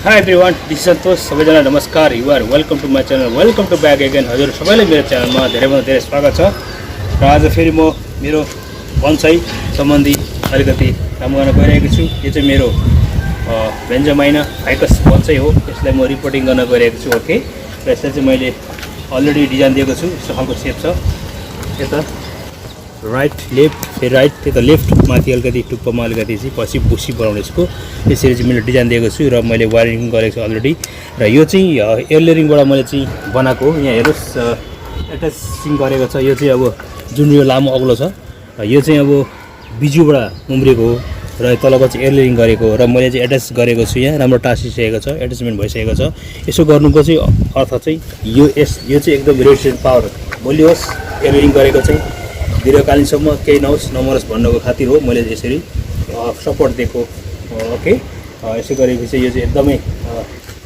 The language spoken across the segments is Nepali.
Hi everyone, this is Santosh. सबैजना नमस्कार. You are welcome to my channel. Welcome to back again. हजुर सबैलाई मेरो च्यानलमा धेरैभन्दा धेरै स्वागत छ. र आज फेरि म मेरो बन्साई सम्बन्धी अलिकति काम गर्न गइरहेको छु. यो चाहिँ मेरो बेन्जामाइना फाइकस बन्साई हो. यसलाई म रिपोर्टिङ गर्न गइरहेको छु. ओके. र यसलाई चाहिँ मैले अलरेडी डिजाइन दिएको छु. यस्तो खालको सेप छ. यता राइट लेफ्ट फेरि राइट त्यता लेफ्ट माथि अलिकति टुप्पोमा अलिकति चाहिँ पछि बुसी बनाउने यसको यसरी चाहिँ मैले डिजाइन दिएको छु र मैले वायरिङ गरेको छु अलरेडी. र यो चाहिँ एयरलेयरिङबाट मैले चाहिँ बनाएको हो. यहाँ हेर्नुहोस् एट्याचिङ गरेको छ. यो चाहिँ अब जुन यो लामो अग्लो छ यो चाहिँ अब बिजुबाट उम्रेको हो र तलको चाहिँ एयरलेयरिङ गरेको हो र मैले चाहिँ एट्याच गरेको छु. यहाँ राम्रो टाँसिसकेको छ, एट्याचमेन्ट भइसकेको छ. यसो गर्नुको चाहिँ अर्थ चाहिँ यो चाहिँ एकदम रेजिस्टेन्ट पावर बोलियोस् एयरलेयरिङ गरेको चाहिँ दीर्घकालीनसम्म केही नहोस् नमरोस् भन्नको खातिर हो मैले यसरी सपोर्ट दिएको. ओके. यसो गरेपछि चाहिँ यो चाहिँ एकदमै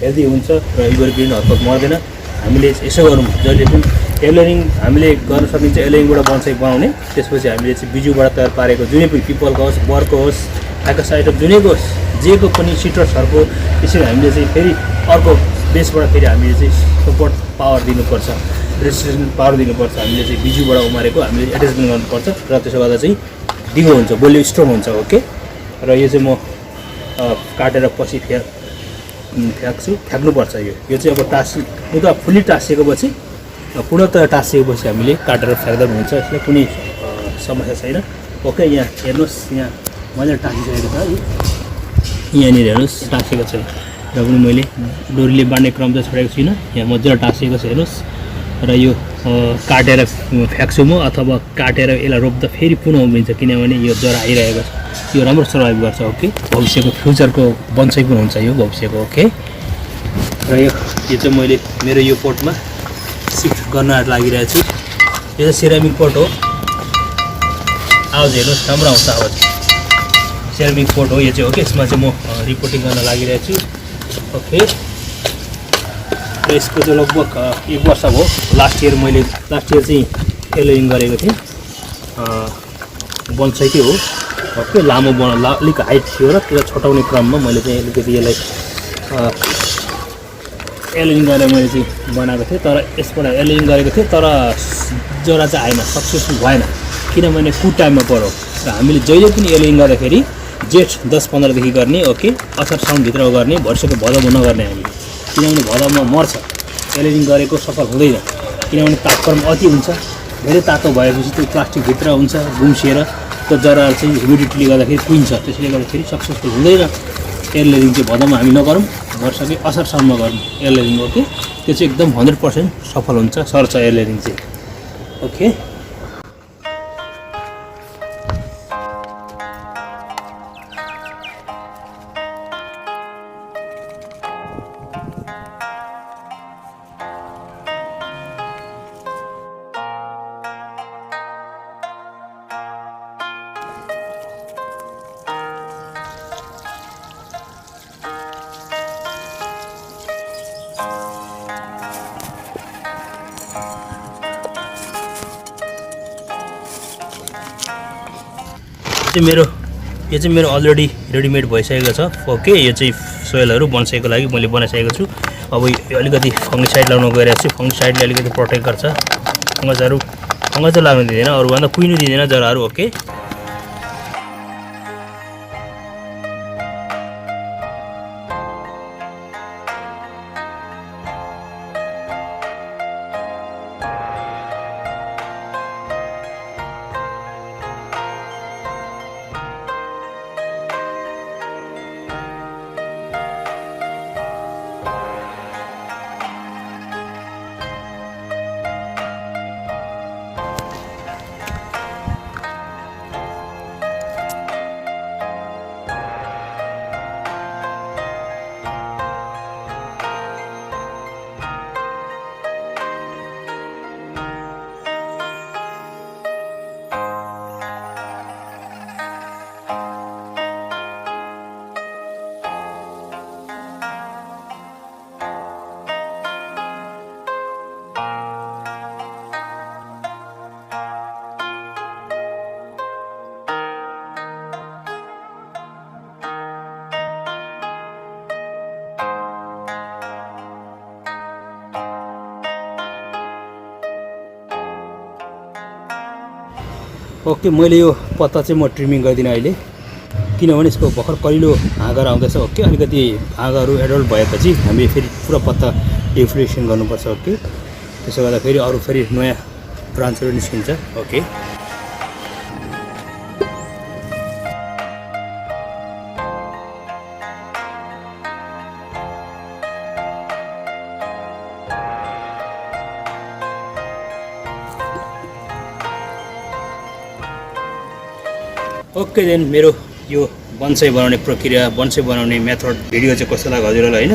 हेल्दी हुन्छ र इभरग्रिन हतपत मर्दैन. हामीले यसो गरौँ जहिले पनि एयरलेयरिङ हामीले गर्न सकिन्छ एयरलेयरिङबाट बन्साई बनाउने. त्यसपछि हामीले चाहिँ बिजुबाट तयार पारेको जुनै पनि पिपलको होस् बरको होस् फाइकस आइटम जुनैको होस् जेको पनि सिट्रसहरूको त्यसरी हामीले चाहिँ फेरि अर्को बेसबाट फेरि हामीले चाहिँ सपोर्ट पावर दिनुपर्छ, रेजिस्टेन्स पावर दिनुपर्छ. हामीले चाहिँ बिजुबाट उमारेको हामीले एट्याचमेन्ट गर्नुपर्छ र त्यसो गर्दा चाहिँ दिगो हुन्छ, बलियो स्ट्रङ हुन्छ. ओके. र यो चाहिँ म काटेर पछि फ्याक्नुपर्छ. यो चाहिँ अब उता फुल्ली टाँसिएकोपछि पूर्णतया टाँसिएपछि हामीले काटेर फ्याक्दा हुन्छ. यसलाई कुनै समस्या छैन. ओके. यहाँ हेर्नुहोस् यहाँ मजाले टाँसिसकेको छ है. यहाँनिर हेर्नुहोस् टाँसिएको छैन र पनि मैले डोरीले बाँड्ने क्रम चाहिँ छोडेको छुइनँ. यहाँ मजाले टाँसिएको छ हेर्नुहोस्. र यो काटेर फ्याक्छु म अथवा काटेर यसलाई रोप्दा फेरि पुनः उम्रिन्छ किनभने यो जरा आइरहेको छ. यो राम्रो सर्भाइभ गर्छ. ओके. भविष्यको फ्युचरको बन्साई पनि हुन्छ यो भविष्यको. ओके. र यो चाहिँ मैले मेरो यो पोटमा सिफ्ट गर्न लागिरहेको छु. यो चाहिँ सिरामिक पोट हो. आवाज हेर्नुहोस् राम्रो आउँछ आवाज. सिरामिक पोट हो यो चाहिँ. ओके. यसमा चाहिँ म रिपोर्टिङ गर्न लागिरहेको छु. ओके. र यसको चाहिँ लगभग 1 वर्ष भयो. लास्ट इयर चाहिँ एयरलेयरिङ गरेको थिएँ. बन्साइकै हो. ओके. लामो अलिक हाइट थियो र त्यसलाई छोटाउने क्रममा मैले चाहिँ अलिकति यसलाई एयरलेयरिङ गरेर मैले चाहिँ बनाएको थिएँ. तर यसबाट एयरलेयरिङ गरेको थिएँ तर जरा चाहिँ आएन, सक्सेसफुल भएन किनभने कुट टाइममा पऱ्यो. र हामीले जहिले पनि एयरलेयरिङ गर्दाखेरि जेठ 10-15देखि गर्ने. ओके. असार साउनभित्र गर्ने, वर्षको भदौमा नगर्ने हामीले किनभने भदौमा मर्छ. एयरलेयरिङ गरेको सफल हुँदैन किनभने तापक्रम अति हुन्छ. धेरै तातो भएपछि त्यो प्लास्टिकभित्र हुन्छ गुम्सिएर त्यो जराहरू चाहिँ ह्युमिडिटीले गर्दाखेरि कुहिन्छ. त्यसले गर्दाखेरि सक्सेसफुल हुँदैन. एयरलेयरिङ चाहिँ भदौमा हामी नगरौँ, वर्षकै असार साउनमा गरौँ एयरलेयरिङ. ओके. त्यो चाहिँ एकदम 100% सफल हुन्छ, सर्छ एयरलेयरिङ चाहिँ. ओके. यो चाहिँ मेरो अलरेडी रेडिमेड भइसकेको छ. ओके. यो चाहिँ सोइलहरू बन्साईको लागि मैले बनाइसकेको छु. अब यो अलिकति फङ्गिसाइड लाउन गइरहेको छु. फङ्गिसाइडले अलिकति प्रोटेक्ट गर्छ. फङ्गस त लाग्नु दिँदैन, अरूभन्दा कुहिनु दिँदैन जराहरू. ओके. ओके, मैले यो पत्ता चाहिँ म ट्रिमिङ गर्दिनँ अहिले, किनभने यसको भर्खर कलिलो हाँगाहरू आउँदैछ। ओके, अलिकति हाँगाहरू एडल्ट भएपछि हामीले फेरि पुरा पत्ता डिफ्लेसन गर्नुपर्छ। ओके, त्यसो गर्दा फेरि अरू फेरि नयाँ ब्रान्चहरू निस्किन्छ। ओके, ओके देन मेरो यो बन्साई बनाउने प्रक्रिया, बन्साई बनाउने मेथड भिडियो चाहिँ कस्तो लाग्यो हजुरहरूलाई होइन।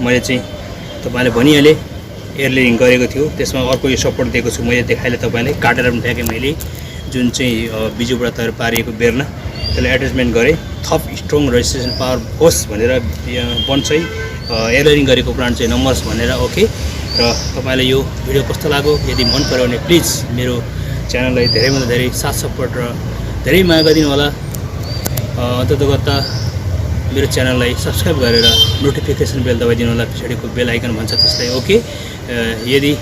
मैले चाहिँ तपाईँले भनिहालेँ एयर लेयरिङ गरेको थियो, त्यसमा अर्को यो सपोर्ट दिएको छु मैले, देखाइले तपाईँलाई काटेर पनि फ्याँकेँ मैले, जुन चाहिँ बिजुबाट तयार पारिएको बेर्ना, त्यसलाई एट्याचमेन्ट गरेँ, थप स्ट्रङ रेजिस्ट्रेसन पावर होस् भनेर बन्साई एयर लेयरिङ गरेको प्लान्ट चाहिँ नम्बर्स भनेर। ओके, र तपाईँलाई यो भिडियो कस्तो लाग्यो, यदि मन पऱ्यो भने प्लिज मेरो च्यानललाई धेरैभन्दा धेरै साथ सपोर्ट र धेरै माया गरिदिनु होला। अन्ततगत मेरो च्यानललाई सब्सक्राइब गरेर नोटिफिकेसन बेल दबाइदिनु होला, पछाडिको बेल आइकन भन्छ त्यसलाई। ओके, यदि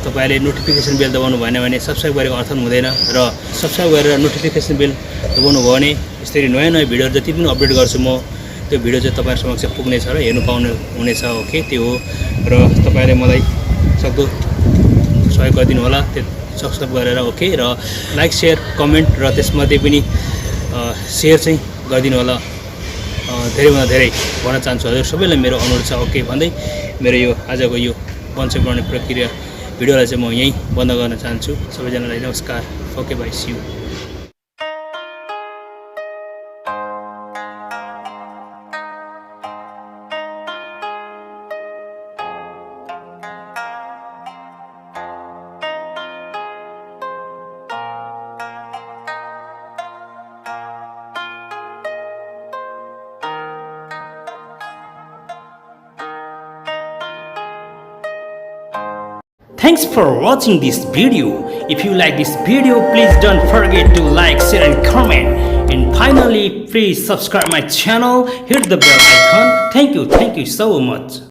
तपाईँले नोटिफिकेसन बेल दबाउनु भएन भने सब्सक्राइब गरेको अर्थ हुँदैन, र सब्सक्राइब गरेर नोटिफिकेसन बेल दबाउनु भयो भने यसरी नयाँ नयाँ भिडियोहरू जति पनि अपडेट गर्छु म, त्यो भिडियो चाहिँ तपाईँहरू समक्ष पुग्नेछ र हेर्नु पाउनु हुनेछ। ओके, त्यो हो, र तपाईँले मलाई सक्दो सहयोग गरिदिनु होला त्यो सब्सक्राइब गरेर। ओके, र लाइक सेयर कमेन्ट र त्यसमध्ये पनि सेयर चाहिँ गरिदिनु होला। धेरैभन्दा धेरै भन्न चाहन्छु हजुर सबैलाई मेरो अनुरोध छ। ओके भन्दै मेरो यो आजको यो बन्साई बनाउने प्रक्रिया भिडियोलाई चाहिँ म यहीँ बन्द गर्न चाहन्छु। सबैजनालाई नमस्कार। Okay, bye, see you. Thanks for watching this video. If you like this video, please don't forget to like, share and comment. And finally, please subscribe my channel, hit the bell icon. Thank you so much.